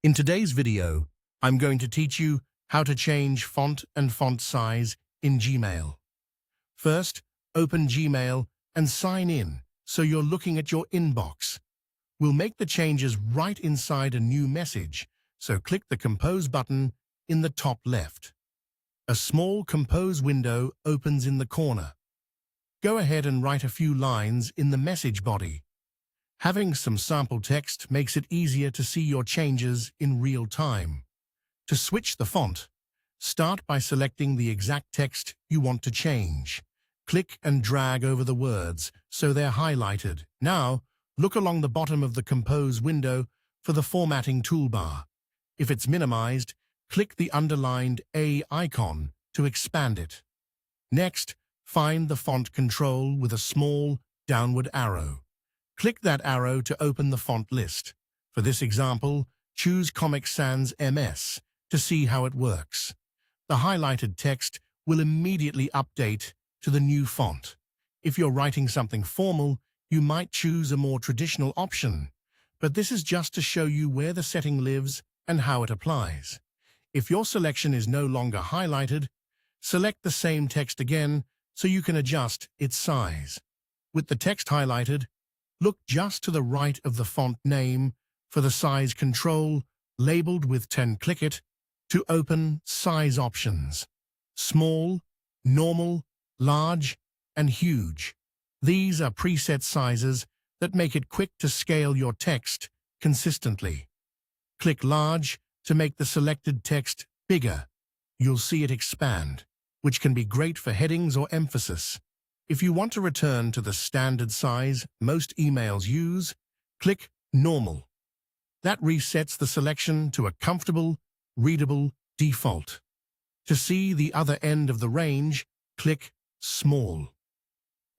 In today's video, I'm going to teach you how to change font and font size in Gmail. First, open Gmail and sign in so you're looking at your inbox. We'll make the changes right inside a new message, so click the Compose button in the top left. A small Compose window opens in the corner. Go ahead and write a few lines in the message body. Having some sample text makes it easier to see your changes in real time. To switch the font, start by selecting the exact text you want to change. Click and drag over the words so they're highlighted. Now, look along the bottom of the Compose window for the formatting toolbar. If it's minimized, click the underlined A icon to expand it. Next, find the font control with a small downward arrow. Click that arrow to open the font list. For this example, choose Comic Sans MS to see how it works. The highlighted text will immediately update to the new font. If you're writing something formal, you might choose a more traditional option, but this is just to show you where the setting lives and how it applies. If your selection is no longer highlighted, select the same text again so you can adjust its size. With the text highlighted, look just to the right of the font name for the size control labeled with 10. Click it to open size options. Small, normal, large, and huge. These are preset sizes that make it quick to scale your text consistently. Click large to make the selected text bigger. You'll see it expand, which can be great for headings or emphasis. If you want to return to the standard size most emails use, click Normal. That resets the selection to a comfortable, readable default. To see the other end of the range, click Small.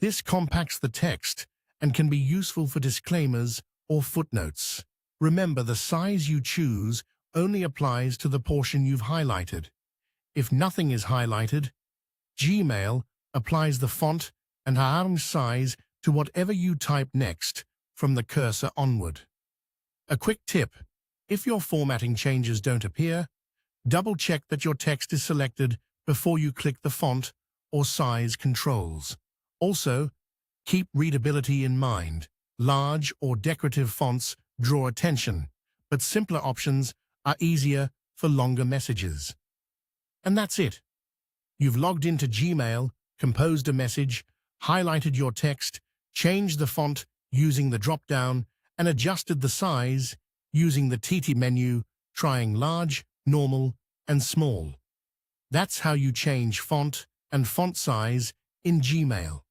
This compacts the text and can be useful for disclaimers or footnotes. Remember, the size you choose only applies to the portion you've highlighted. If nothing is highlighted, Gmail applies the font and size to whatever you type next from the cursor onward. A quick tip: if your formatting changes don't appear, double-check that your text is selected before you click the font or size controls. Also, keep readability in mind. Large or decorative fonts draw attention, but simpler options are easier for longer messages. And that's it. You've logged into Gmail, composed a message, highlighted your text, changed the font using the drop-down, and adjusted the size using the TT menu, trying large, normal, and small. That's how you change font and font size in Gmail.